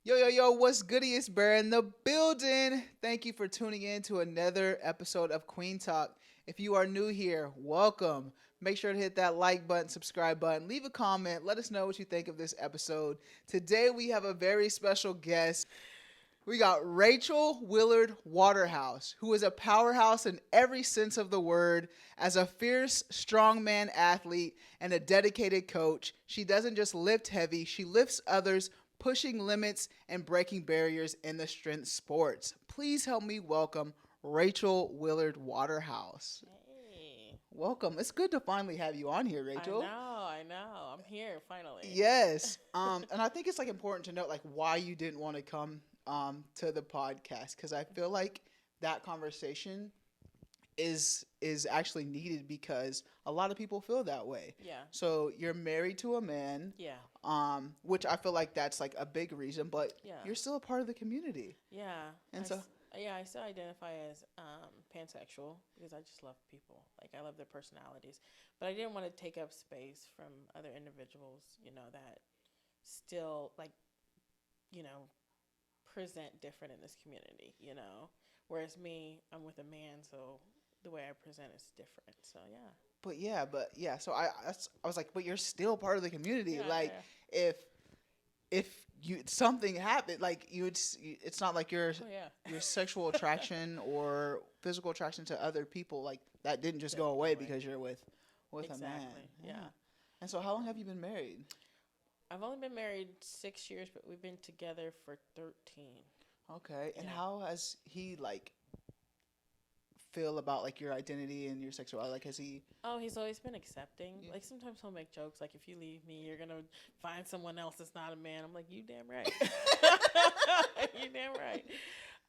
Yo, yo, yo, what's goody? It's Bear in the building. Thank you for tuning in to another episode of Kueen Talk. If you are new here, welcome. Make sure to hit that like button, subscribe button, leave a comment. Let us know what you think of this episode. Today we have a very special guest. We got Racheal Willard Waterhouse, who is a powerhouse in every sense of the word. As a fierce strongman athlete and a dedicated coach, she doesn't just lift heavy, she lifts others, pushing limits and breaking barriers in the strength sports. Please help me welcome Racheal Willard Waterhouse. Hey, Welcome. It's good to finally have you on here, I Racheal. know, I know. I'm here finally. Yes. And I think it's like important to note like why you didn't want to come to the podcast because I feel like that conversation is actually needed because a lot of people feel that way. Yeah, So you're married to a man, yeah, which I feel like that's like a big reason, but yeah, you're still a part of the community. yeah. And so Yeah, I still identify as pansexual because I just love people. Like I love their personalities, but I didn't want to take up space from other individuals. That still you know present different in this community. Whereas me, I'm with a man, so the way I present is different. So yeah, but yeah, so I was like, but you're still part of the community. yeah, Like yeah. if if you something happened, like it's not like Oh yeah. your sexual attraction or physical attraction to other people like that didn't just go Didn't go away away. because you're with a man. Exactly. Yeah. And so, how long have you been married? I've only been married 6 years, but we've been together for 13. Okay. And Yeah. how has he like feel about like your identity and your sexuality? Like, has he? Oh, he's always been accepting. Yeah. Like sometimes he'll make jokes like, "If you leave me, you're gonna find someone else that's not a man." I'm like, "You damn right. You damn right."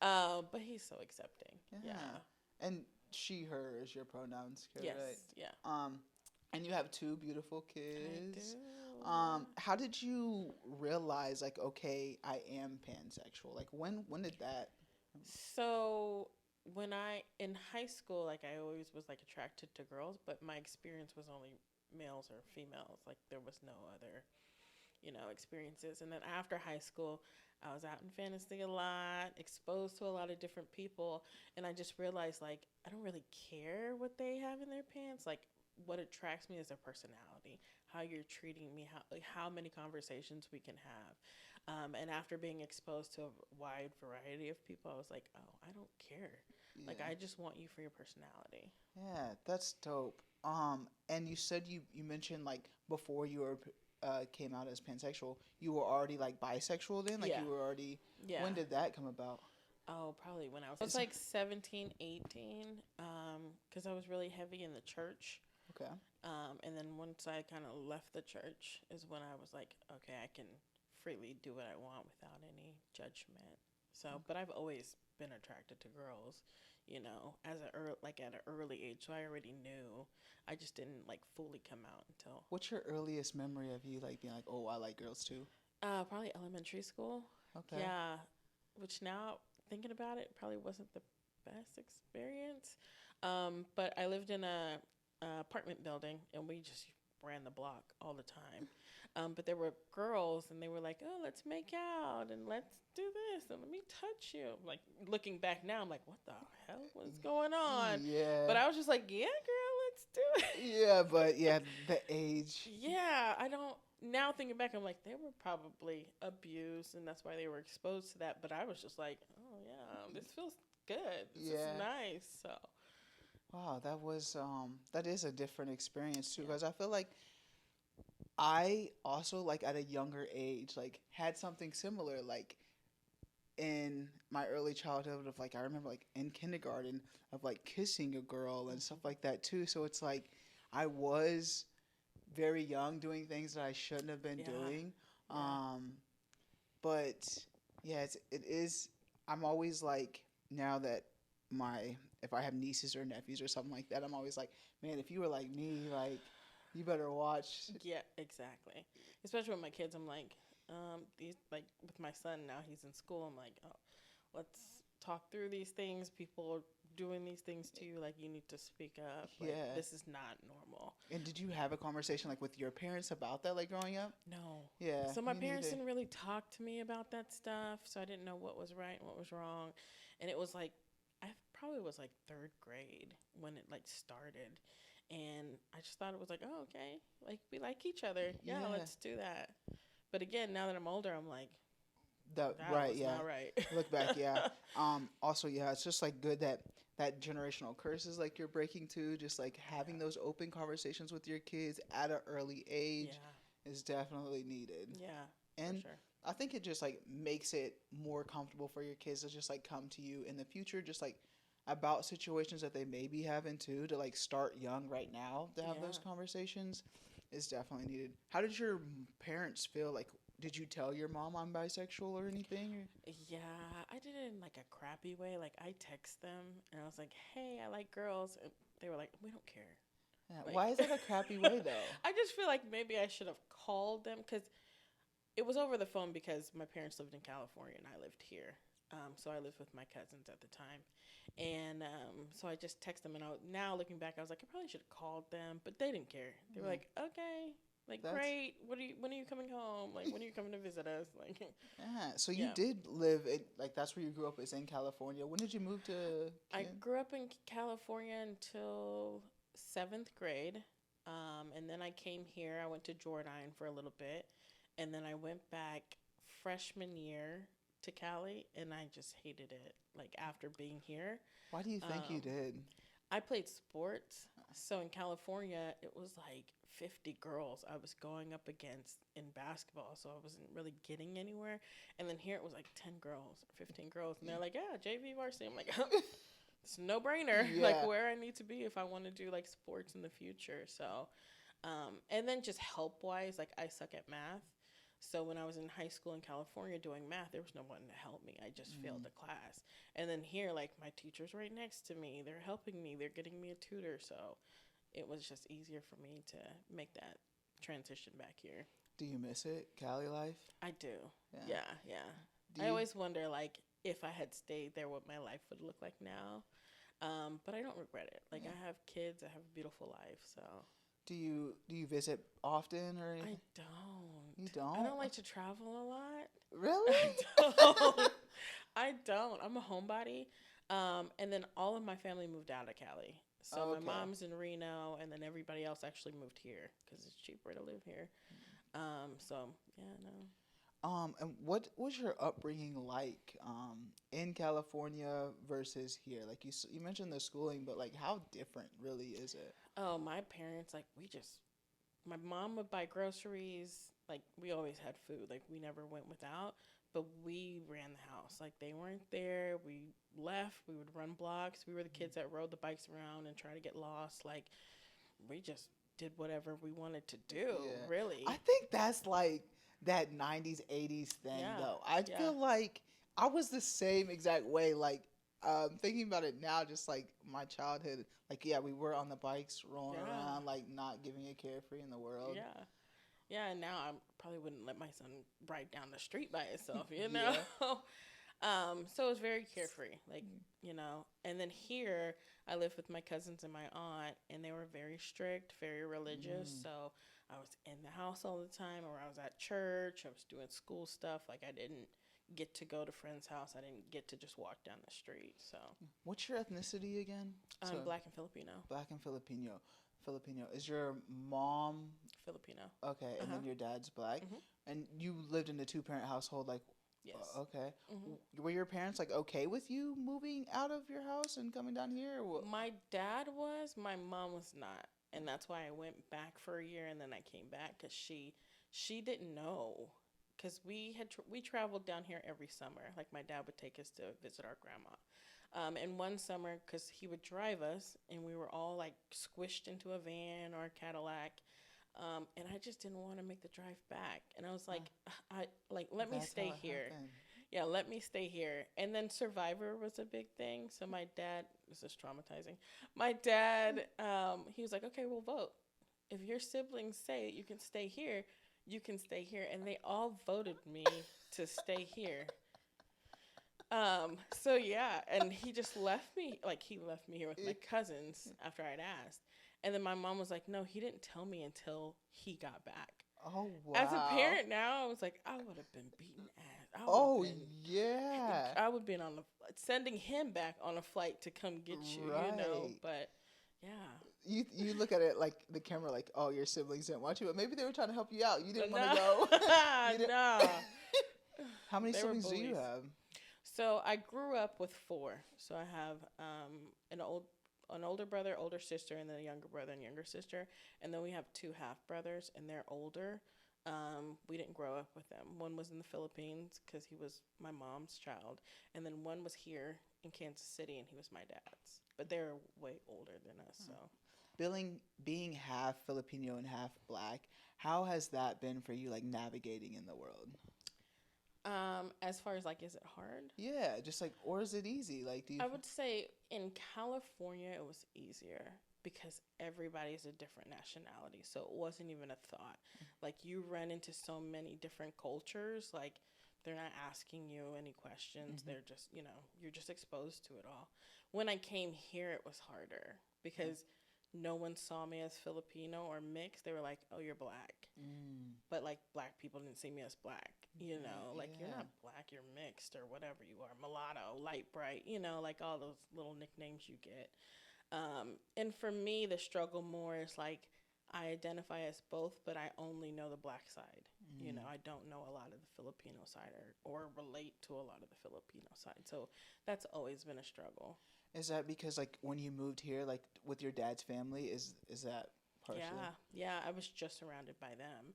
But he's so accepting. Yeah. Yeah. And she, her is your pronouns, Yes. correct? Yeah. And you have two beautiful I kids. do. How did you realize like, okay, I am pansexual? Like, when did that? So when I in high school, like I always was like attracted to girls, but my experience was only males or females. Like there was no other experiences. And then after high school, I was out in fantasy a lot, exposed to a lot of different people, and I just realized like I don't really care what they have in their pants. Like what attracts me is their personality, how you're treating me, how many conversations we can have. And after being exposed to a wide variety of people, I was like, oh, I don't care. Like Yeah. I just want you for your personality. Yeah, that's dope. And you said you mentioned like before you were came out as pansexual, you were already like bisexual then? Like Yeah. you were already Yeah. when did that come about? Oh, probably when I was like 17, 18, because I was really heavy in the church. Okay. And then once I kind of left the church is when I was like, okay, I can freely do what I want without any judgment. So, but I've always been attracted to girls, as like at an early age. So I already knew. I just didn't like fully come out until What's your earliest memory of you like being like, "Oh, I like girls too?" probably elementary school. Okay. Yeah, which now thinking about it probably wasn't the best experience. But I lived in a apartment building and we just ran the block all the time. But there were girls and they were like, "Oh, let's make out and let's do this and let me touch you." Like looking back now, I'm like, "What the hell was going on?" Yeah. But I was just like, "Yeah, girl, let's do it." Yeah, but yeah, the age. Yeah, I don't. Now thinking back, I'm like, they were probably abused, and that's why they were exposed to that. But I was just like, oh yeah, this feels good. This is Yeah. nice. So Wow, that is a different experience too yeah, because I feel like I also like at a younger age like had something similar like in my early childhood of like I remember like in kindergarten of like kissing a girl and stuff like that too. So it's like I was very young doing things that I shouldn't have been yeah, doing. yeah, Um, but yeah, it is. I'm always like now that my if I have nieces or nephews or something like that, I'm always like, man, if you were like me, like you better watch. yeah, exactly. Especially with my kids, I'm like, these like with my son now, he's in school. I'm like, oh, let's talk through these things. People are doing these things to you. Like you need to speak up. Like Yeah, this is not normal. And did you have a conversation like with your parents about that, like growing up? No. Yeah, So my me parents neither. didn't really talk to me about that stuff, so I didn't know what was right and what was wrong. And it was like I probably was like 3rd grade when it like started. And I just thought it was like, "Oh, okay. Like we like each other. Yeah, Yeah, let's do that." But again, now that I'm older, I'm like, that that right. was Yeah, not right. look back. Yeah. Also, yeah, it's just like good that that generational curses like you're breaking too. Just like having Yeah. those open conversations with your kids at an early age Yeah. is definitely needed. Yeah, for And sure. I think it just like makes it more comfortable for your kids to just like come to you in the future, just like about situations that they may be having too, to like start young right now to have those Yeah. conversations is definitely needed. How did your parents feel? Like, did you tell your mom I'm bisexual or anything? Yeah, I did it in like a crappy way. Like I text them and I was like, "Hey, I like girls." And they were like, "We don't care." Yeah. Like Why is that a crappy way though? I just feel like maybe I should have called them cuz it was over the phone because my parents lived in California and I lived here. So I lived with my cousins at the time. And so I just texted them and now looking back I was like I probably should have called them, but they didn't care. They were Yeah, like, "Okay. Like that's great. When are you coming home? Like when are you coming to visit us?" Like yeah. So you yeah. did live in like that's where you grew up is in California. When did you move to I Ken? grew up in California until 7th grade. And then I came here. I went to Jordan for a little bit. And then I went back freshman year to Cali, and I just hated it. Like, after being here, Why do you think you um, did? I played sports. So in California, it was like 50 girls I was going up against in basketball. So I wasn't really getting anywhere. And then here it was like 10 girls, 15 girls. And they're like, "Yeah, JV varsity." I'm like, it's a no brainer, like Yeah. where I need to be if I want to do like sports in the future. So, and then just help wise, like I suck at math. So when I was in high school in California doing math, there was no one to help me. I just failed Mm. the class. And then here, like my teacher's right next to me. They're helping me. They're getting me a tutor. So it was just easier for me to make that transition back here. Do you miss it, Cali life? I do. Yeah. Yeah, yeah. Do I you? always wonder like if I had stayed there what my life would look like now. But I don't regret it. Like Yeah. I have kids, I have a beautiful life, so Do you visit often or I anything? You don't. I don't? don't like to travel a lot. Really? I don't. I don't. I'm a homebody. And then all of my family moved out of Cali. So my Okay. mom's in Reno, and then everybody else actually moved here because it's cheaper to live here. So yeah, no. And what was your upbringing like in California versus here? Like you mentioned the schooling, but like how different really is it? Oh, my parents like we just my mom would buy groceries. Like we always had food. Like we never went without. But we ran the house. Like they weren't there. We left. We would run blocks. We were the kids that rode the bikes around and try to get lost. Like we just did whatever we wanted to do. Yeah. I Really. think that's like that 90s 80s thing Yeah. though. I Yeah. feel like I was the same exact way like thinking about it now just like my childhood like yeah, we were on the bikes rolling Yeah. around like not giving a carefree in the world. Yeah. Yeah. And now I probably wouldn't let my son ride down the street by himself. You know. Yeah. So it was very carefree, like, you know. And then here, I lived with my cousins and my aunt, and they were very strict, very religious. Mm. So I was in the house all the time, or I was at church. I was doing school stuff. Like I didn't get to go to friends' house. I didn't get to just walk down the street. So What's your ethnicity again? So I'm black and Filipino. black and Filipino. Filipino. Is your mom Filipino. okay, Uh and huh. then your dad's black? Mhm. And you lived in a two-parent household like Yes. okay. Mhm. Were your parents like okay with you moving out of your house and coming down here? Or what? My dad was. My mom was not, and that's why I went back for a year, and then I came back because she didn't know because we traveled down here every summer. Like my dad would take us to visit our grandma. And one summer, because he would drive us, and we were all like squished into a van or a Cadillac. And I just didn't want to make the drive back. And I was like, I like let me That's how stay it here. happened. Yeah, let me stay here. And then Survivor was a big thing. So my dad, this is traumatizing. My dad, he was like, okay, we'll vote. If your siblings say you can stay here, you can stay here. And they all voted me to stay here. So yeah, and he just left me, like he left me here with my cousins after I'd asked. And then my mom was like, no, he didn't tell me until he got back. Oh As a wow. parent now, I was like, I would have been beaten ass. Oh yeah. I would have been on the sending him back on a flight to come get you, you know. Right. But yeah, You look at it like the camera, like, oh, your siblings didn't want you, but maybe they were trying to help you out. You didn't want to no, go. You didn't. no, How many they were siblings do you bullies. have? So I grew up with four. So I have an older brother, older sister, and then a younger brother and younger sister. And then we have two half brothers, and they're older. We didn't grow up with them. One was in the Philippines because he was my mom's child, and then one was here in Kansas City, and he was my dad's. But they're way older than us. So Being half Filipino and half black, how has that been for you, like navigating in the world? as far as like, is it hard? Yeah, just like, or is it easy? Like, do you? I would say in California it was easier because everybody's a different nationality. So it wasn't even a thought. Like you run into so many different cultures, like they're not asking you any questions. Mhm. They're just, you're just exposed to it all. When I came here it was harder because no one saw me as Filipino or mixed. They were like, "Oh, you're black." Mm. But like black people didn't see me as black, like you're Yeah. not black, you're mixed or whatever you are, mulatto, light bright, like all those little nicknames you get. And for me, the struggle more is like I identify as both, but I only know the black side. Mm. I don't know a lot of the Filipino side or relate to a lot of the Filipino side. So that's always been a struggle. Is that because like when you moved here, like with your dad's family, is that partially? Yeah, yeah, I was just surrounded by them.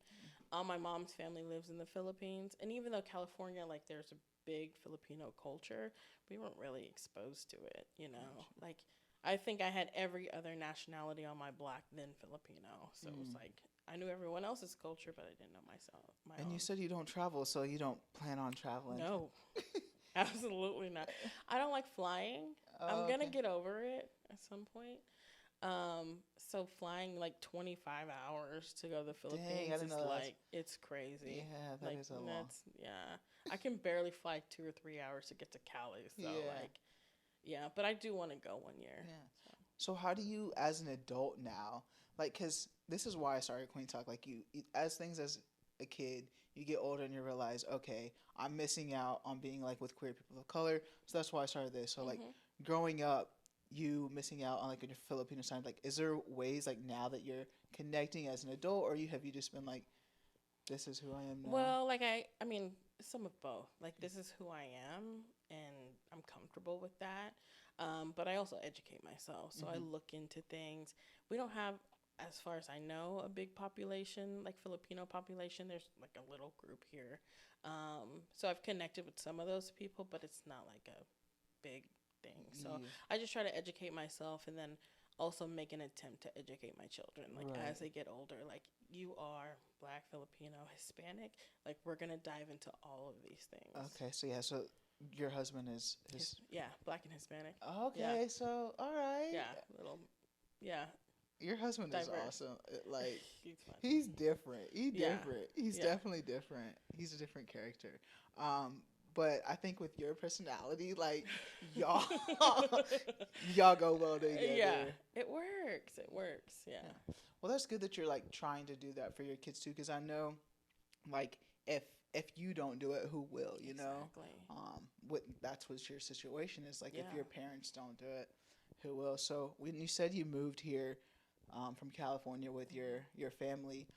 All my mom's family lives in the Philippines, and even though California, like, there's a big Filipino culture, we weren't really exposed to it. Gotcha. Like, I think I had every other nationality on my block than Filipino, so it was Mm. like I knew everyone else's culture, but I didn't know myself, my And you own. said you don't travel, so you don't plan on traveling. No, absolutely not. I don't like flying. I'm Oh, gonna okay. get over it at some point. So flying like 25 hours to go to the Dang, I Philippines didn't is know that. like it's crazy. Yeah, that Like is a long. that's yeah. I can barely fly 2 or 3 hours to get to Cali. So Yeah, like yeah, but I do want to go one year. yeah. So. So how do you, as an adult now, like, cause this is why I started Queen Talk. Like as things as a kid, you get older and you realize, okay, I'm missing out on being like with queer people of color. So that's why I started this. So like Mhm. growing up, you missing out on like on your Filipino side. Like, is there ways like now that you're connecting as an adult, or have you just been like, this is who I am now? Well, like I mean, some of both. Like this is who I am, and I'm comfortable with that. But I also educate myself, so I Mm-hmm. look into things. We don't have, as far as I know, a big population like Filipino population. There's like a little group here, so I've connected with some of those people, but it's not like a big thing. So Yeah. I just try to educate myself, and then also make an attempt to educate my children like Right. as they get older, like you are black, Filipino, Hispanic, like we're gonna dive into all of these things. Okay. So yeah. So your husband is Yeah, black and Hispanic. Yeah, okay. So all right. yeah, little, yeah, Your husband is diverse. awesome. Like He's fun. he's different. He's Yeah, different. He's yeah, definitely different. He's a different character. But I think with your personality, like y'all, y'all go well yeah. together. It works. It works. Yeah. Yeah. Well, that's good that you're like trying to do that for your kids too, because I know, like, if you don't do it, who will? You know, Exactly. what that's what your situation is. Like, if Yeah. your parents don't do it, who will? So when you said you moved here, from California with your family,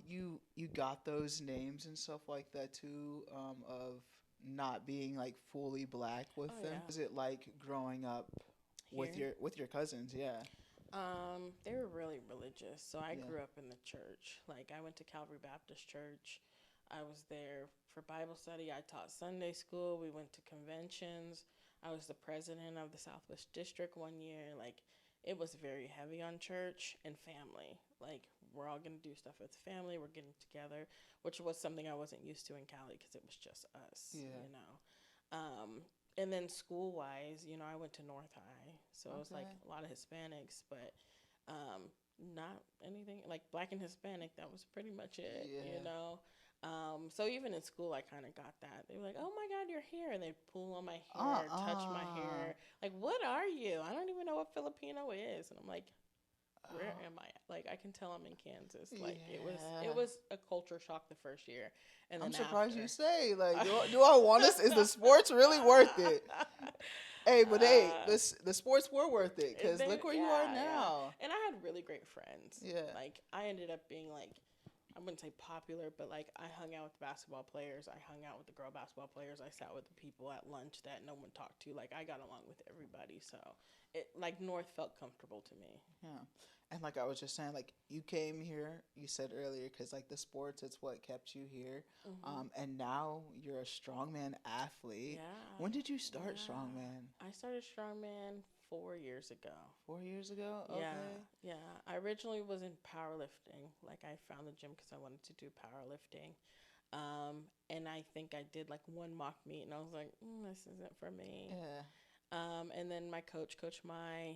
you got those names and stuff like that too, of not being like fully black with Oh them. yeah. Was it like growing up with Here. your cousins? Yeah. They were really religious. So I Yeah. grew up in the church. Like I went to Calvary Baptist Church. I was there for Bible study. I taught Sunday school. We went to conventions. I was the president of the Southwest District one year. Like it was very heavy on church and family. Like we're all gonna do stuff with family. We're getting together, which was something I wasn't used to in Cali because it was just us. Yeah. And then school wise, I went to North High, so it was like Okay. a lot of Hispanics, but not anything like black and Hispanic. That was pretty much it. Yeah. So even in school, I kind of got that. They were like, "Oh my God, you're here," and they'd pull on my hair, touch my Uh-uh. hair, like, "What are you? I don't even know what Filipino is," and I'm like, where am I? Like, I can tell I'm in Kansas. Like, it Yeah. was a culture shock the first year, and I'm then surprised after. you say, like, do I want this? Is the sports really worth it? Hey, but hey, the sports were worth it because look where you are Yeah. now. And I had really great friends. Yeah. Like, I ended up being like, I wouldn't say popular, but like I hung out with basketball players. I hung out with the girl basketball players. I sat with the people at lunch that no one talked to. Like, I got along with everybody. So it, like, North felt comfortable to me. Yeah. And like I was just saying, like you came here, you said earlier, because like the sports, it's what kept you here. And now you're a strongman athlete. Yeah. When did you start Yeah. strongman? I started strongman 4 years ago. 4 years ago? Yeah, Okay. yeah. I originally was in powerlifting. Like, I found the gym because I wanted to do powerlifting. And I think I did like one mock meet, and I was like, this isn't for me. Yeah. And then my coach, Coach Mai,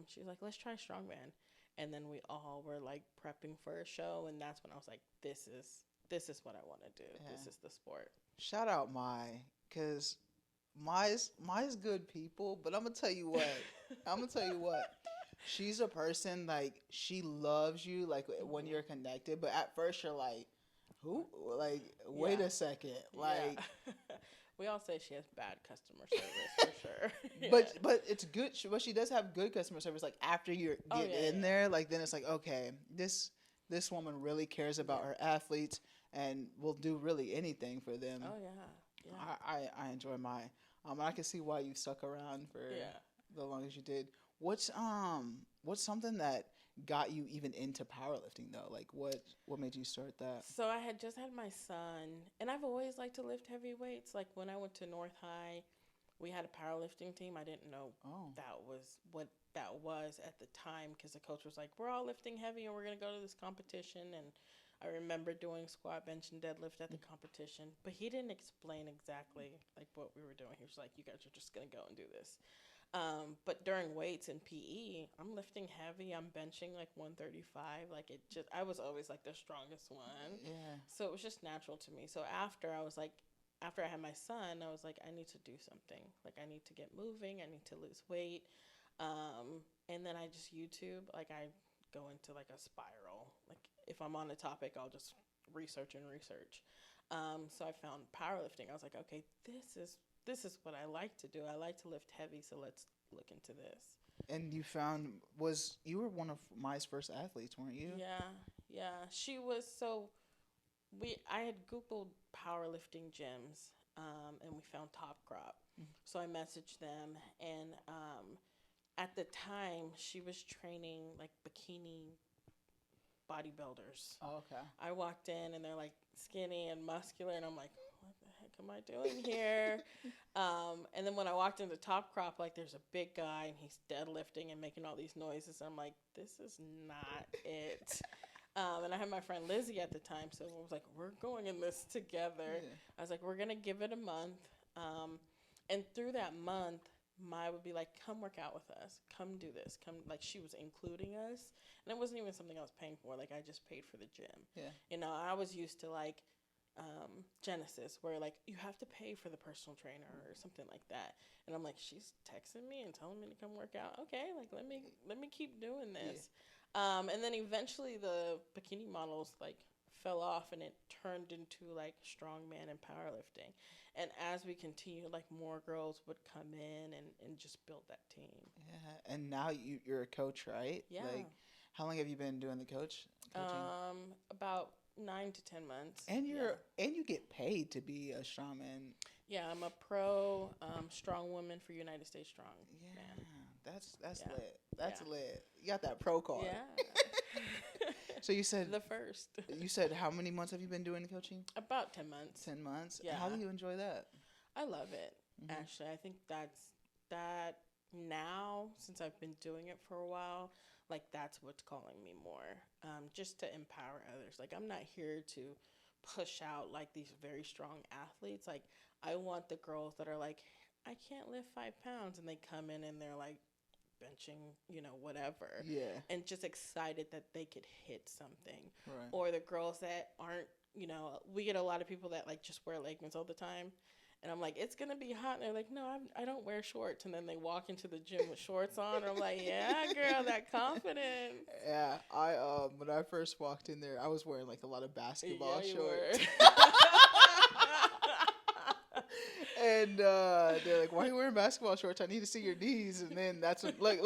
she was like, let's try strongman. And then we all were like prepping for a show, and that's when I was like, this is what I want to do. Yeah. This is the sport. Shout out Mai, because Mai's good people, but I'm gonna tell you what. I'm gonna tell you what. She's a person like she loves you like when you're connected, but at first you're like, who? Like, wait a second, like. Yeah. We all say she has bad customer service for sure. Yeah. But it's good. But she does have good customer service. Like after you get in there, like then it's like, okay, this woman really cares about her athletes and will do really anything for them. Oh yeah. I enjoy my I can see why you stuck around for the longest you did. What's something that got you even into powerlifting though? Like what made you start that? So I had just had my son, and I've always liked to lift heavy weights. Like when I went to North High, we had a powerlifting team. I didn't know that was what that was at the time because the coach was like, we're all lifting heavy and we're going to go to this competition. And I remember doing squat, bench, and deadlift at the competition, but he didn't explain exactly like what we were doing. He was like, you guys are just going to go and do this. But during weights and PE, I'm lifting heavy. I'm benching like 135. Like I was always like the strongest one. Yeah. So it was just natural to me. So after I had my son, I was like, I need to do something. Like I need to get moving. I need to lose weight. And then I just YouTube, like I go into like a spiral. Like if I'm on a topic, I'll just research. So I found powerlifting. I was like, okay, this is what I like to do. I like to lift heavy, so let's look into this. And you were one of my first athletes, weren't you? Yeah. She was I had Googled powerlifting gyms, and we found TopCrop. So I messaged them, and at the time she was training like bikini bodybuilders. Oh, okay. I walked in and they're like skinny and muscular, and I'm like, what the heck am I doing here? And then when I walked into TopCrop, like there's a big guy and he's deadlifting and making all these noises. I'm like, this is not it. And I had my friend Lizzie at the time, so I was like, we're going in this together. Yeah. I was like, we're going to give it a month. And through that month, Mai would be like, come work out with us. Come do this. Come, like she was including us. And it wasn't even something I was paying for. Like I just paid for the gym. Yeah. You know, I was used to like Genesis, where like you have to pay for the personal trainer or something like that. And I'm like, she's texting me and telling me to come work out. Okay, like let me keep doing this. Yeah. And then eventually the bikini models like fell off, and it turned into like strongman and powerlifting. And as we continued, like more girls would come in and just build that team. Yeah, and now you're a coach, right? Yeah. Like, how long have you been doing the coaching? About 9 to 10 months. And you get paid to be a strongman. Yeah, I'm a pro strong woman for United States Strong. Yeah, man. That's lit. That's lit. You got that pro card. Yeah. So you said the first. You said how many months have you been doing the coaching? About 10 months. 10 months. Yeah. How do you enjoy that? I love it. Mm-hmm. Actually, I think that now, since I've been doing it for a while, like that's what's calling me more. Just to empower others. Like I'm not here to push out like these very strong athletes. Like I want the girls that are like, I can't lift 5 pounds, and they come in and they're like benching, whatever. Yeah. And just excited that they could hit something. Right. Or the girls that aren't, we get a lot of people that like just wear leggings all the time. And I'm like, it's going to be hot. And they're like, no, I don't wear shorts. And then they walk into the gym with shorts on. And I'm like, yeah, girl, that confidence. Yeah, I when I first walked in there, I was wearing like a lot of basketball Yeah, you shorts. were. And they're like, "Why are you wearing basketball shorts? I need to see your knees." And then that's when, look,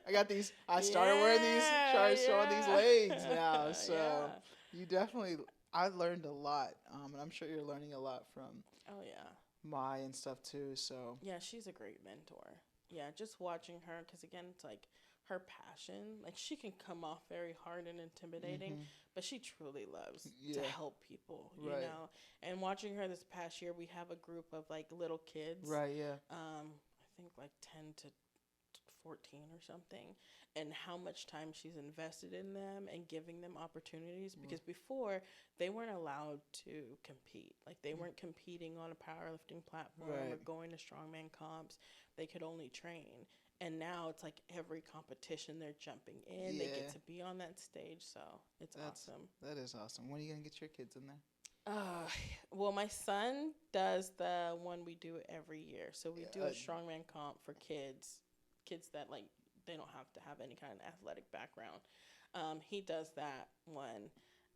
I got these. I started wearing these, started showing these legs now. So you definitely, I learned a lot, and I'm sure you're learning a lot from. Oh yeah. Mai and stuff too. So yeah, she's a great mentor. Yeah, just watching her, because again, it's like her passion. Like she can come off very hard and intimidating, but she truly loves to help people. You know, and watching her this past year, we have a group of like little kids. Right. Yeah. I think like 10 to 14 or something, and how much time she's invested in them and giving them opportunities, because before they weren't allowed to compete. Like they weren't competing on a powerlifting platform or going to strongman comps. They could only train. And now it's like every competition they're jumping in. They get to be on that stage. So it's awesome. That is awesome. When are you going to get your kids in there? Well, my son does the one we do every year. So we do a strongman comp for kids that like they don't have to have any kind of athletic background. He does that one.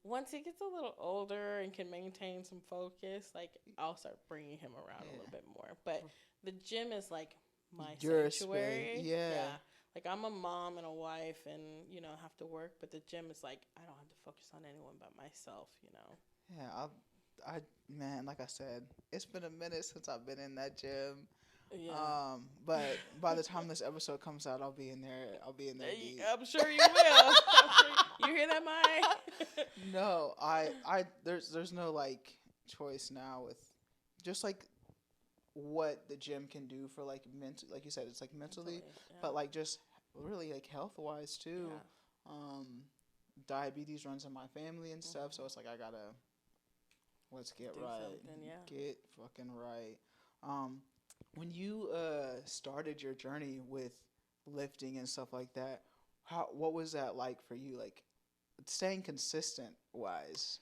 Once he gets a little older and can maintain some focus, like I'll start bringing him around a little bit more. But the gym is like my sanctuary. Yeah. Like I'm a mom and a wife and, you know, have to work, but the gym is like I don't have to focus on anyone but myself, you know. Yeah, man, like I said, it's been a minute since I've been in that gym. Yeah. But by the time this episode comes out, I'll be in there. Deep. I'm sure you will. You hear that, Mai? No, there's no like choice now with just like what the gym can do for like mental, like you said, it's like mentally, but like just really like health wise too. Yeah. Diabetes runs in my family and stuff, so it's like I gotta let's get do right. Get fucking right. When you started your journey with lifting and stuff like that, what was that like for you? Like staying consistent wise?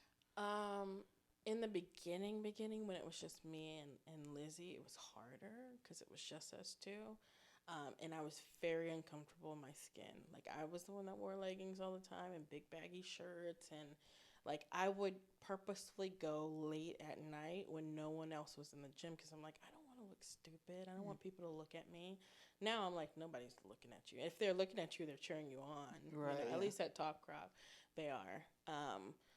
In the beginning when it was just me and Lizzie, it was harder because it was just us two. And I was very uncomfortable in my skin. Like I was the one that wore leggings all the time and big baggy shirts, and like I would purposefully go late at night when no one else was in the gym because I'm like, I don't want to look stupid. I don't want people to look at me. Now I'm like, nobody's looking at you. If they're looking at you, they're cheering you on. Right. You know, at least at TopCrop, they are.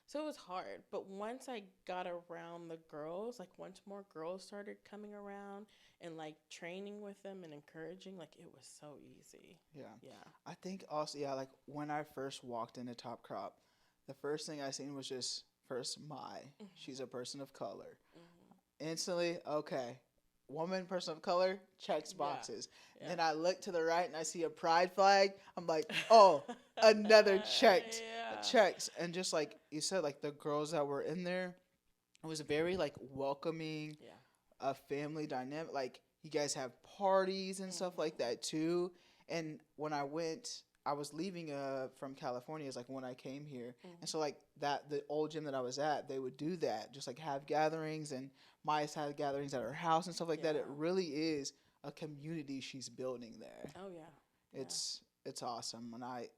So it was hard. But once I got around the girls, like once more girls started coming around and like training with them and encouraging, like it was so easy. Yeah. Yeah. I think also, like when I first walked into TopCrop, the first thing I seen was just first Mai. She's a person of color. Instantly, okay. Woman, person of color, checks boxes. Yeah. Then I look to the right and I see a pride flag. I'm like, oh, another checked. Checks. And just like you said, like the girls that were in there, it was very like welcoming, a family dynamic. Like you guys have parties and stuff like that too. And when I went, I was leaving from California is like when I came here. And so like the old gym that I was at, they would do that, just like have gatherings, and Mai's had gatherings at her house and stuff like that. It really is a community she's building there. Oh yeah. It's awesome. And I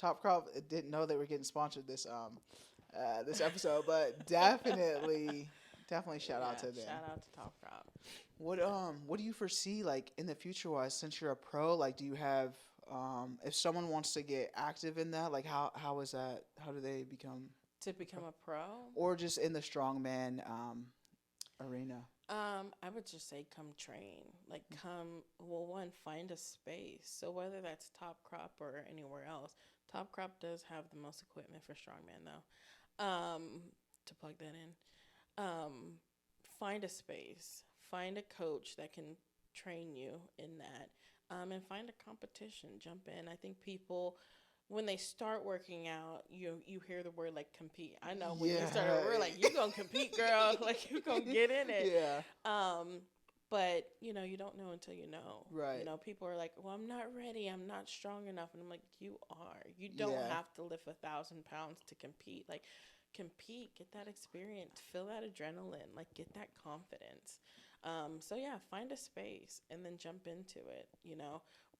TopCrop didn't know they were getting sponsored this episode, but definitely shout out to them. Shout out to TopCrop. What do you foresee like in the future wise, since you're a pro? Like do you have if someone wants to get active in that, like how is that, how do they become a pro? Or just in the strongman arena? I would just say come train. Like find a space. So whether that's TopCrop or anywhere else, TopCrop does have the most equipment for strongman though. To plug that in. Find a space. Find a coach that can train you in that. And find a competition. Jump in. I think people, when they start working out, you hear the word like compete. I know when you start, we're like, you gonna compete, girl. Like you gonna get in it. Yeah. But you know, you don't know until you know. Right. You know, people are like, well, I'm not ready. I'm not strong enough. And I'm like, you are. You don't have to lift 1,000 pounds to compete. Like, compete, get that experience, feel that adrenaline, like get that confidence. So yeah, find a space and then jump into it.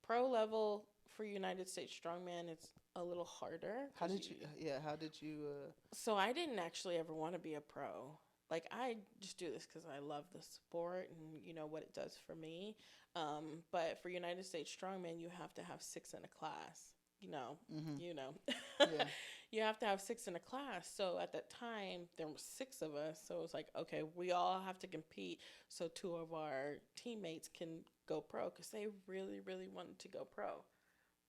Pro level for United States Strongman, it's a little harder. How did you? Yeah, how did you? So I didn't actually ever want to be a pro. Like I just do this because I love the sport and what it does for me. But for United States Strongman, you have to have six in a class. You know, Mm-hmm. you know, Yeah. you have to have six in a class. So at that time, there were six of us. So it was like, okay, we all have to compete. So two of our teammates can go pro because they really, really wanted to go pro.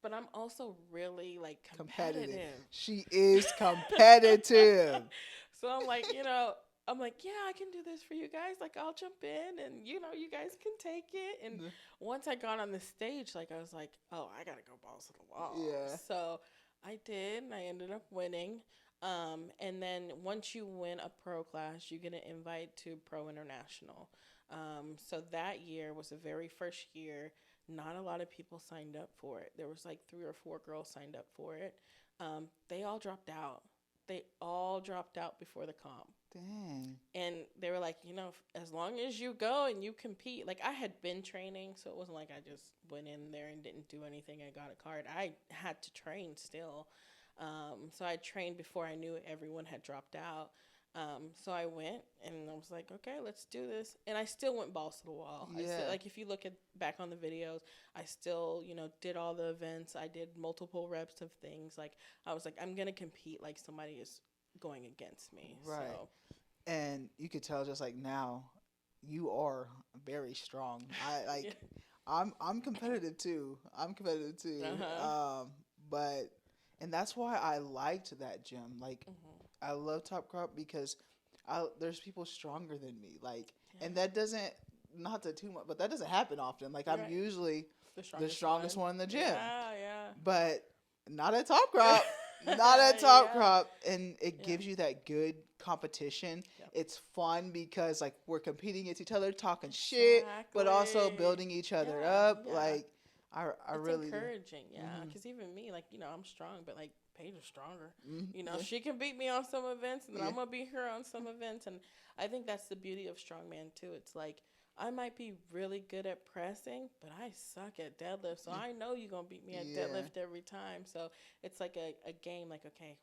But I'm also really like Competitive. competitive. She is competitive. So I'm like, yeah, I can do this for you guys. Like, I'll jump in and, you guys can take it. And once I got on the stage, like, I was like, oh, I got to go balls to the wall. Yeah. So I did, and I ended up winning. And then once you win a pro class, you get an invite to Pro International. So that year was the very first year. Not a lot of people signed up for it. There was like 3 or 4 girls signed up for it. They all dropped out. They all dropped out before the comp. Dang. And they were like, as long as you go and you compete, like I had been training, so it wasn't like I just went in there and didn't do anything. I got a card. I had to train still. So I trained before I knew everyone had dropped out. So I went and I was like, okay, let's do this. And I still went balls to the wall. Yeah. I still, like if you look back on the videos, I still, did all the events. I did multiple reps of things. Like I was like, I'm going to compete like somebody is going against me. Right. So. And you could tell just like now, you are very strong. I like. Yeah. I'm competitive too. Uh-huh. But and that's why I liked that gym. Like I love TopCrop because there's people stronger than me. Like and that doesn't not to too much, but that doesn't happen often. Like I'm usually the strongest one in the gym. Yeah. But not at TopCrop. Not at TopCrop. And it gives you that good competition. Yep. It's fun because like we're competing against each other, talking shit, but also building each other up. Yeah. Like I it's really encouraging, because even me, like I'm strong, but like Paige is stronger. She can beat me on some events, and then I'm gonna beat her on some events, and I think that's the beauty of strongman too. It's like I might be really good at pressing, but I suck at deadlift, so I know you're gonna beat me at deadlift every time. So it's like a game. Like, okay,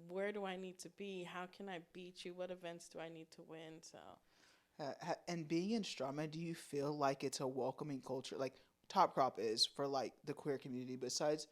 where do I need to be? How can I beat you? What events do I need to win? So. And being in strongman, do you feel like it's a welcoming culture? Like TopCrop is for like the queer community. Besides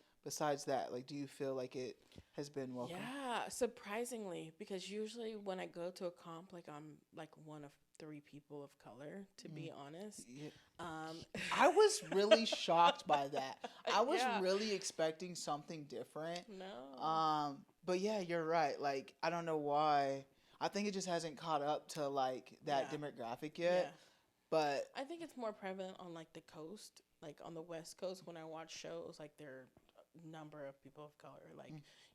that, like, do you feel like it has been welcome? Yeah, surprisingly, because usually when I go to a comp, like I'm like one of 3 people of color, to be honest. Yeah. I was really shocked by that. I was really expecting something different. No. But yeah, you're right. Like, I don't know why. I think it just hasn't caught up to like that demographic yet. Yeah. But I think it's more prevalent on like the coast, like on the West Coast. When I watch shows, like there are a number of people of color, like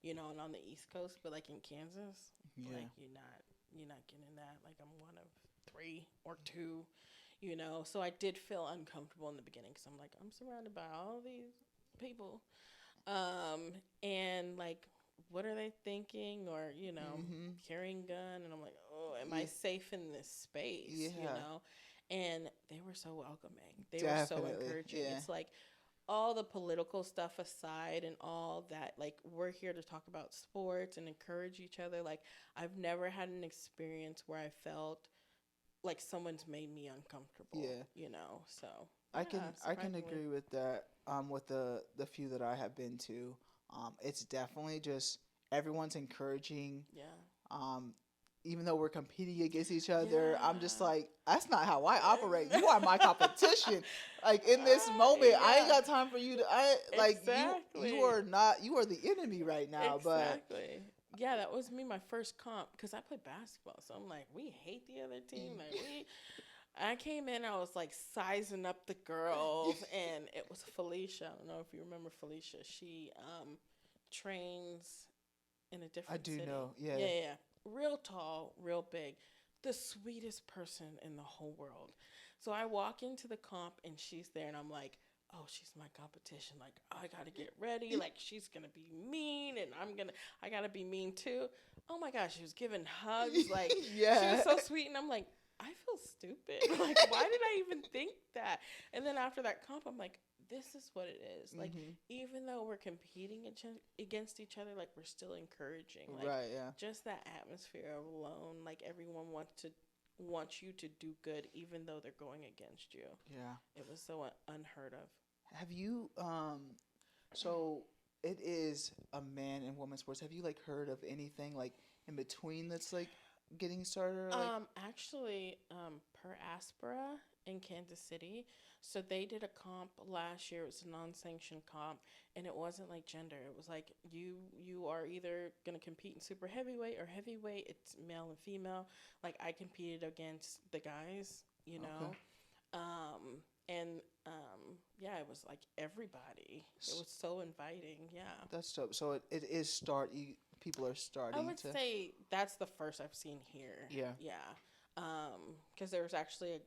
and on the East Coast, but like in Kansas, like you're not getting that. Like I'm one of 3 or 2, So I did feel uncomfortable in the beginning because I'm like I'm surrounded by all these people, and like what are they thinking, or carrying gun, and I'm like, oh, am I safe in this space, And they were so welcoming. They were so encouraging. Yeah. It's like all the political stuff aside and all that, like we're here to talk about sports and encourage each other. Like I've never had an experience where I felt like someone's made me uncomfortable. So I can agree with that. With the few that I have been to, it's definitely just everyone's encouraging. Yeah. Even though we're competing against each other, I'm just like, that's not how I operate. You are my competition. Like in this moment, I ain't got time for you to. You are not. You are the enemy right now. Exactly. Yeah, that was me my first comp because I played basketball, so I'm like, we hate the other team. Like I came in, I was like sizing up the girls, and it was Felicia. I don't know if you remember Felicia. She trains in a different. I do know. Yeah. Real tall, real big, the sweetest person in the whole world. So I walk into the comp and she's there and I'm like, oh, she's my competition. Like, I gotta get ready. Like, she's gonna be mean, and I gotta be mean too. Oh my gosh, she was giving hugs. Like, she was Yeah. so sweet, and I'm like, I feel stupid. Like, why did I even think that? And then after that comp, I'm like, this is what it is. Like, even though we're competing against each other, like, we're still encouraging. Like, Right, yeah. just that atmosphere alone, like, everyone wants you to do good, even though they're going against you. Yeah. It was so unheard of. Have you so it is a man and woman sports. Have you like heard of anything like in between that's like getting started or like Actually, Per Aspera in Kansas City, so they did a comp last year. It was a non-sanctioned comp, and it wasn't like gender. It was like you are either gonna compete in super heavyweight or heavyweight. It's male and female. Like I competed against the guys, you know, okay. and yeah, it was like everybody. It was so inviting. Yeah. That's dope. So it is people are I starting would to say that's the first I've seen here. Yeah. Yeah. Because there was actually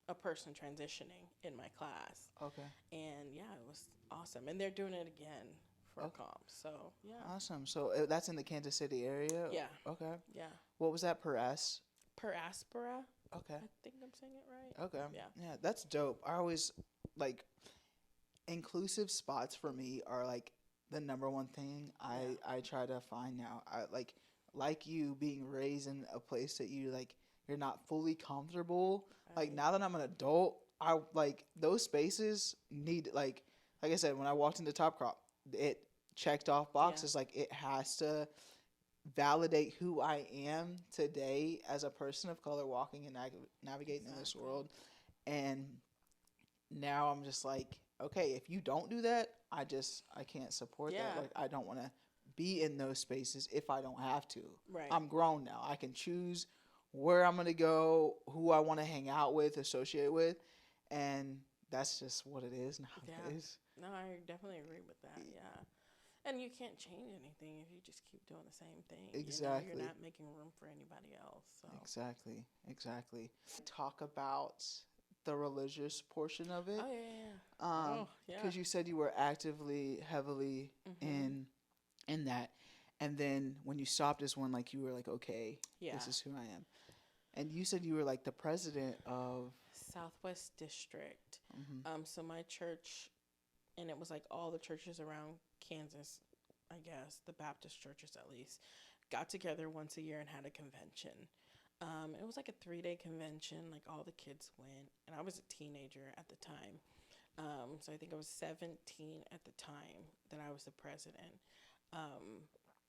a person transitioning in my class. Okay. And yeah, it was awesome. And they're doing it again for a Okay. comp. So yeah. Awesome. So that's in the Kansas City area? Yeah. Okay. Yeah. What was that per S? Per Aspera. Okay. I think I'm saying it right. Okay. Yeah. Yeah, that's dope. I always like inclusive spots for me are like the number one thing I try to find now. I like you being raised in a place that you like you're not fully comfortable. Like Right. now that I'm an adult, I like those spaces need like I said when I walked into TopCrop, it checked off boxes like it has to validate who I am today as a person of color walking and navigating in this world. And now I'm just like, okay, if you don't do that, I can't support that. Like I don't want to be in those spaces if I don't have to. Right. I'm grown now. I can choose where I'm going to go, who I want to hang out with, associate with, and that's just what it is nowadays. Yeah. No, I definitely agree with that. Yeah. And you can't change anything if you just keep doing the same thing. Exactly. You're not making room for anybody else. So. Exactly. Talk about the religious portion of it. Oh yeah. Because you said you were actively, heavily in that, and then when you stopped as one, like you were like, okay, this is who I am. And you said you were like the president of Southwest District. So my church, and it was like all the churches around Kansas, I guess, the Baptist churches at least, got together once a year and had a convention. It was like a 3-day convention, like all the kids went, and I was a teenager at the time. So I think I was 17 at the time that I was the president.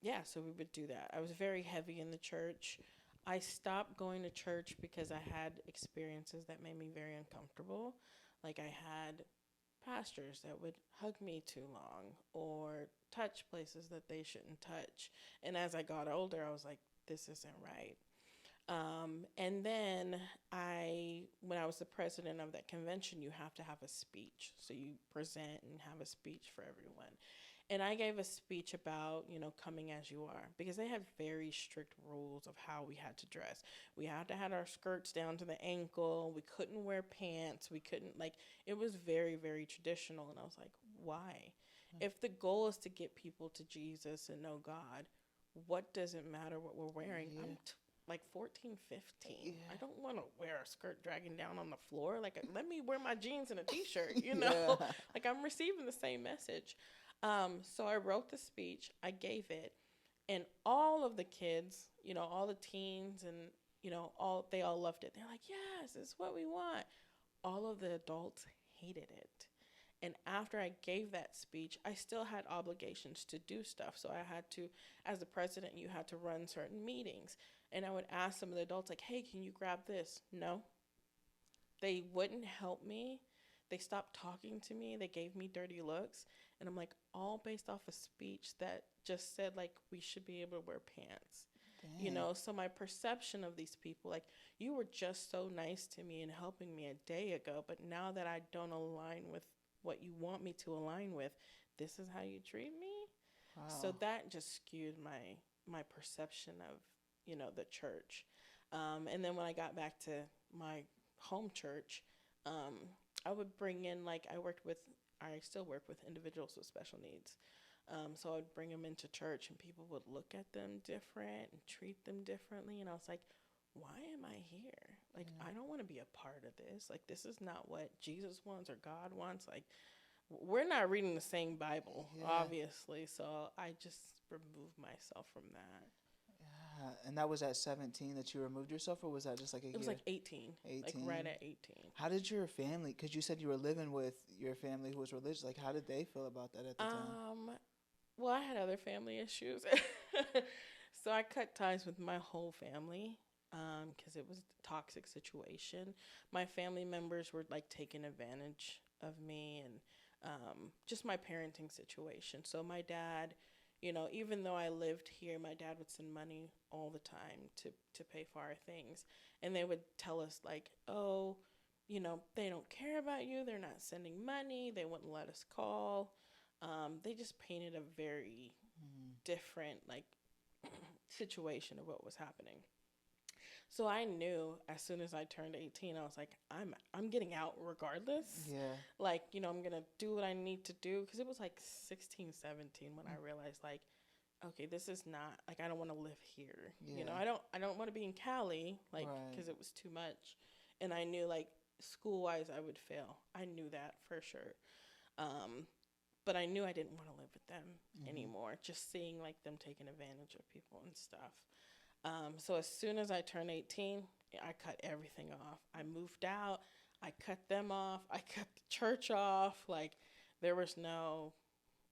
Yeah, so we would do that. I was very heavy in the church. I stopped going to church because I had experiences that made me very uncomfortable. Like I had pastors that would hug me too long or touch places that they shouldn't touch. And as I got older, I was like, this isn't right. And then when I was the president of that convention, you have to have a speech. So you present and have a speech for everyone. And I gave a speech about, coming as you are, because they had very strict rules of how we had to dress. We had to have our skirts down to the ankle. We couldn't wear pants. We couldn't, it was very, very traditional. And I was like, why? If the goal is to get people to Jesus and know God, what does it matter what we're wearing? I'm like 14, 15. I don't want to wear a skirt dragging down on the floor. Let me wear my jeans and a t-shirt, Like I'm receiving the same message. So I wrote the speech, I gave it, and all of the kids, all the teens and, they all loved it. They're like, yes, this is what we want. All of the adults hated it. And after I gave that speech, I still had obligations to do stuff. So I had to, as the president, you had to run certain meetings. And I would ask some of the adults, like, hey, can you grab this? No. They wouldn't help me. They stopped talking to me. They gave me dirty looks. And I'm like, all based off a speech that just said, we should be able to wear pants. Dang. So my perception of these people, you were just so nice to me and helping me a day ago. But now that I don't align with what you want me to align with, this is how you treat me. Wow. So that just skewed my perception of, the church. And then when I got back to my home church, I would bring in, like, I still work with individuals with special needs. So I would bring them into church, and people would look at them different and treat them differently. And I was like, why am I here? Like, Yeah. I don't want to be a part of this. Like, this is not what Jesus wants or God wants. Like, we're not reading the same Bible, Yeah. obviously. So I just removed myself from that. Yeah. And that was at 17 that you removed yourself, or was that just like a year? It was like 18, 18. like right at 18. How did your family, because you said you were living with your family who was religious, like how did they feel about that at the time? Well, I had other family issues. So I cut ties with my whole family because it was a toxic situation. My family members were like taking advantage of me and just my parenting situation. So my dad, even though I lived here, my dad would send money all the time to pay for our things. And they would tell us, like, oh, they don't care about you. They're not sending money. They wouldn't let us call. They just painted a very different, like, situation of what was happening. So I knew as soon as I turned 18, I was like, I'm getting out regardless. Yeah. Like, I'm going to do what I need to do. Because it was like 16, 17 when I realized, like, okay, this is not, like, I don't want to live here. Yeah. I don't want to be in Cali, like, because it was too much. And I knew, like, school-wise, I would fail. I knew that for sure. But I knew I didn't want to live with them anymore. Just seeing, like, them taking advantage of people and stuff. So as soon as I turned 18, I cut everything off. I moved out. I cut them off. I cut the church off. Like, there was no,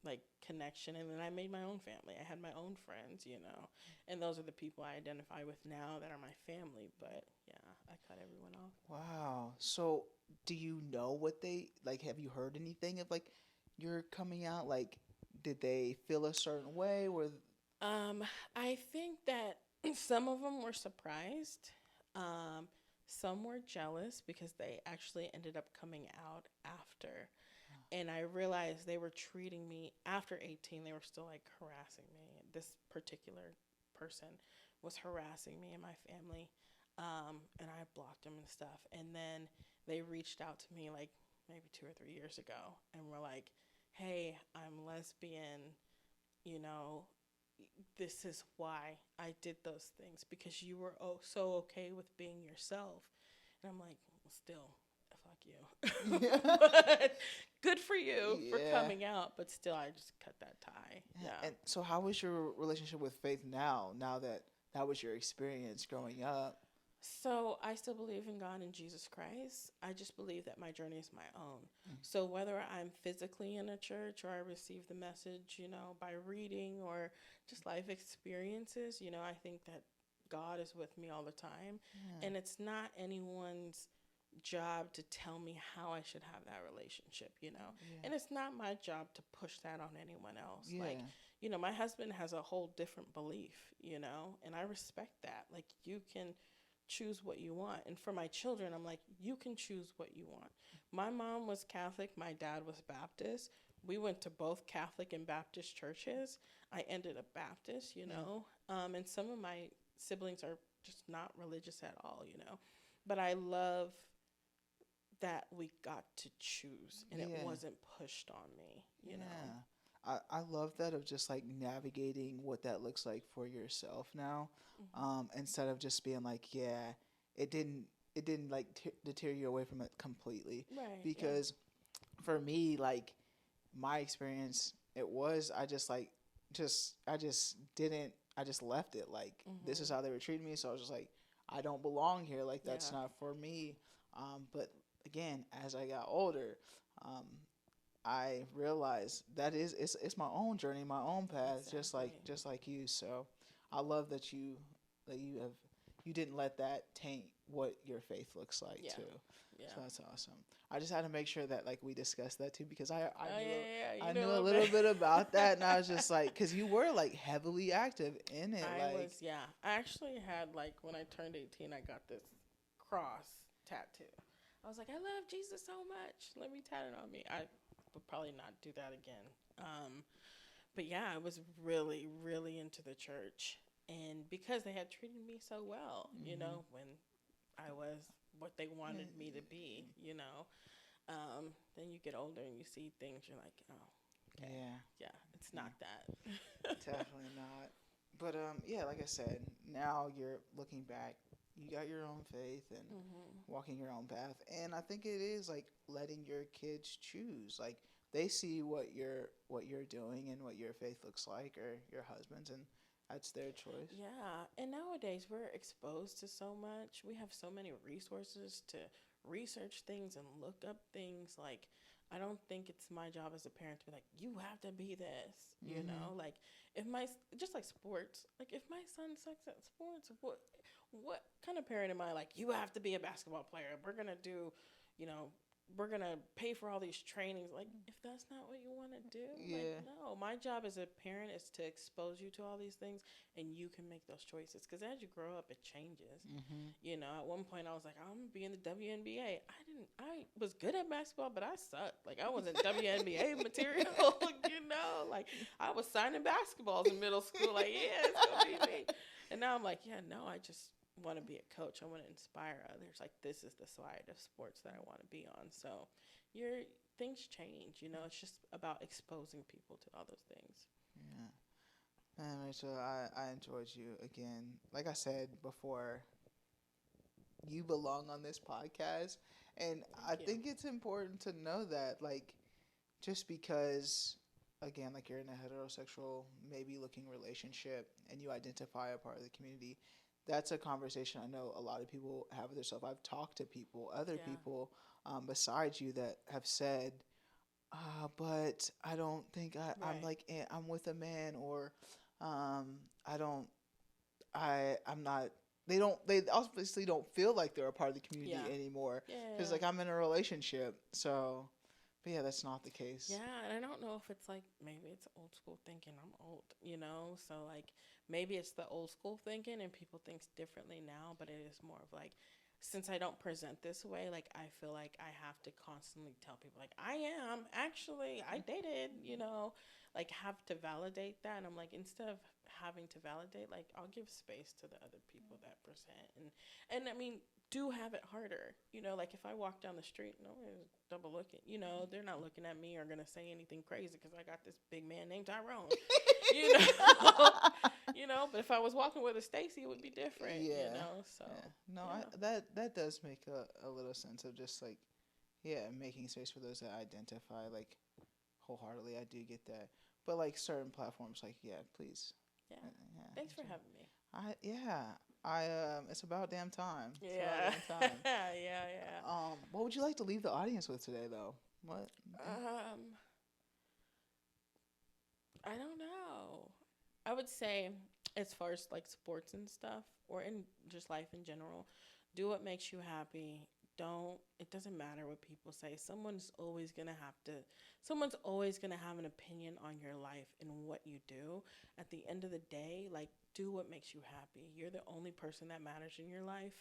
like, connection. And then I made my own family. I had my own friends, and those are the people I identify with now that are my family. But yeah, I cut everyone off. Wow. So do you know what they, like, have you heard anything of, like, you're coming out? Like, did they feel a certain way? I think that some of them were surprised. Some were jealous because they actually ended up coming out after. And I realized they were treating me, after 18, they were still, like, harassing me. This particular person was harassing me and my family. And I blocked them and stuff. And then they reached out to me, like, maybe 2 or 3 years ago and were like, hey, I'm lesbian, this is why I did those things, because you were so okay with being yourself. And I'm like, well, still, fuck you. Yeah. But good for you for coming out, but still, I just cut that tie. Yeah. And so how was your relationship with faith now that that was your experience growing up? So I still believe in God and Jesus Christ. I just believe that my journey is my own. So whether I'm physically in a church or I receive the message, by reading or just life experiences, I think that God is with me all the time. Yeah. And it's not anyone's job to tell me how I should have that relationship, Yeah. And it's not my job to push that on anyone else. Yeah. Like, my husband has a whole different belief, and I respect that. Like, you can choose what you want. And for my children, I'm like, you can choose what you want. My mom was Catholic. My dad was Baptist. We went to both Catholic and Baptist churches. I ended up Baptist, and some of my siblings are just not religious at all, But I love that we got to choose and it wasn't pushed on me, you know. I love that, of just like navigating what that looks like for yourself now, instead of just being like, it didn't like deter you away from it completely, right? Because for me, like, my experience, it was, I just left it, like, this is how they were treating me, so I was just like, I don't belong here, like, that's not for me. But again, as I got older, I realized that it's my own journey, my own path, Exactly. just like you. So I love that you didn't let that taint what your faith looks like too. Yeah. So that's awesome. I just had to make sure that, like, we discussed that too, because I knew a little bit about that, and I was just like, because you were like heavily active in it. I actually had, like, when I turned 18, I got this cross tattoo. I was like, I love Jesus so much. Let me tat it on me. I would probably not do that again. But yeah, I was really, really into the church. And because they had treated me so well, when I was what they wanted me to be, Then you get older and you see things. You're like, oh, okay, Yeah. yeah, it's not that. Definitely not. But yeah, like I said, now you're looking back. You got your own faith and Mhm. walking your own path, and I think it is like letting your kids choose. Like they see what you're doing and what your faith looks like, or your husband's, and that's their choice. Yeah, and nowadays we're exposed to so much. We have so many resources to research things and look up things. Like, I don't think it's my job as a parent to be like, you have to be this, you Mm-hmm. know? Like, if my, just like sports, like, if my son sucks at sports, what kind of parent am I? Like, you have to be a basketball player. We're going to do, you know, we're gonna pay for all these trainings. Like, if that's not what you want to do, like, Yeah. no. My job as a parent is to expose you to all these things, and you can make those choices. Because as you grow up, it changes. Mm-hmm. You know, at one point I was like, I'm gonna be in the WNBA. I was good at basketball, but I sucked. Like, I wasn't WNBA material. You know, like, I was signing basketballs in middle school. Like, yeah, it's gonna be me. And now I'm like, yeah, no, I just want to be a coach. I want to inspire others. Like, this is the side of sports that I want to be on. So your things change, you know. It's just about exposing people to all those things. Yeah. And Rachel, I enjoyed you again. Like I said before, you belong on this podcast, and I Thank you. think it's important to know that, like, just because, again, like you're in a heterosexual, maybe looking relationship, and you identify a part of the community, that's a conversation I know a lot of people have with themselves. I've talked to people, other Yeah. people, besides you, that have said, but I don't think I'm Right. like I'm with a man, or I don't I'm not. They don't. They obviously don't feel like they're a part of the community Yeah. anymore because Yeah. like I'm in a relationship. So, but yeah, that's not the case. Yeah, and I don't know if it's like maybe it's old school thinking. I'm old, you know? So like maybe it's the old school thinking and people think differently now, but it is more of like since I don't present this way, like I feel like I have to constantly tell people like I am actually I dated, you know, like have to validate that and I'm like instead of having to validate, like I'll give space to the other people that present and I mean do have it harder. You know, like if I walk down the street, no one's double looking. You know, they're not looking at me or gonna say anything crazy because I got this big man named Tyrone. You know, you know. But if I was walking with a Stacy, it would be different. You Yeah, know, so yeah. No, yeah, that does make a little sense of just like, yeah, making space for those that identify like wholeheartedly. I do get that, but like certain platforms, like yeah, please, yeah. yeah, Thanks for having me. yeah. It's about damn time. It's about Yeah, damn time. yeah, yeah. What would you like to leave the audience with today, though? What? I don't know. I would say, as far as like sports and stuff, or in just life in general, do what makes you happy. Don't, it doesn't matter what people say. Someone's always gonna have an opinion on your life and what you do. At the end of the day, like, do what makes you happy. You're the only person that matters in your life.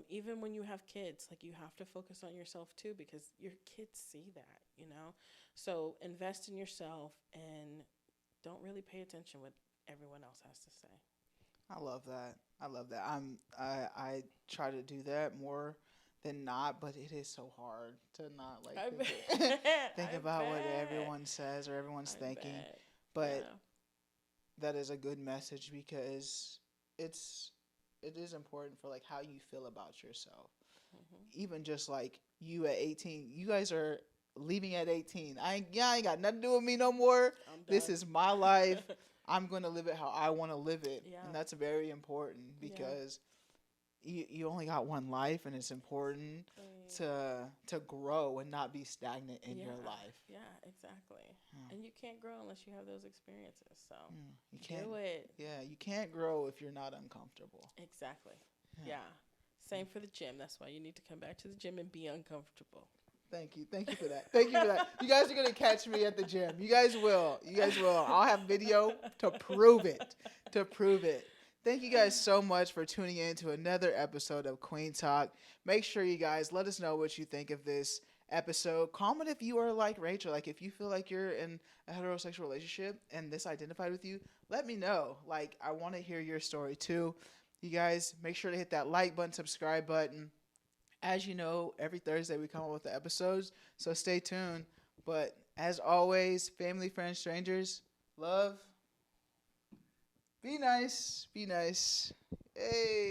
Even when you have kids, like, you have to focus on yourself too because your kids see that, you know? So invest in yourself and don't really pay attention what everyone else has to say. I love that. I love that. I try to do that more than not, but it is so hard to not like I think bet. think I about what bet. everyone says or everyone's I thinking. bet. But Yeah. that is a good message because it's it is important for like how you feel about yourself. Hmm. Even just like you at 18, you guys are leaving at 18. I ain't got nothing to do with me no more. I'm This done. is my life. I'm going to live it how I want to live it. And Yeah. that's very important Yeah. because you only got one life and it's important Exactly. to grow and not be stagnant in Yeah. your life. Yeah, exactly. Yeah. And you can't grow unless you have those experiences. So Yeah. You can't do it. yeah, you can't grow if you're not uncomfortable. Exactly. Yeah. Yeah. Same for the gym. That's why you need to come back to the gym and be uncomfortable. Thank you. Thank you for that. Thank you for that. You guys are going to catch me at the gym. You guys will. You guys will. I'll have video to prove it. To prove it. Thank you guys so much for tuning in to another episode of Kueen Talk. Make sure you guys let us know what you think of this episode. Comment if you are like Rachel. Like if you feel like you're in a heterosexual relationship and this identified with you, let me know. Like I want to hear your story too. You guys make sure to hit that like button, subscribe button. As you know, every Thursday we come up with the episodes, so stay tuned. But as always, family, friends, strangers, love, be nice, be nice. Hey.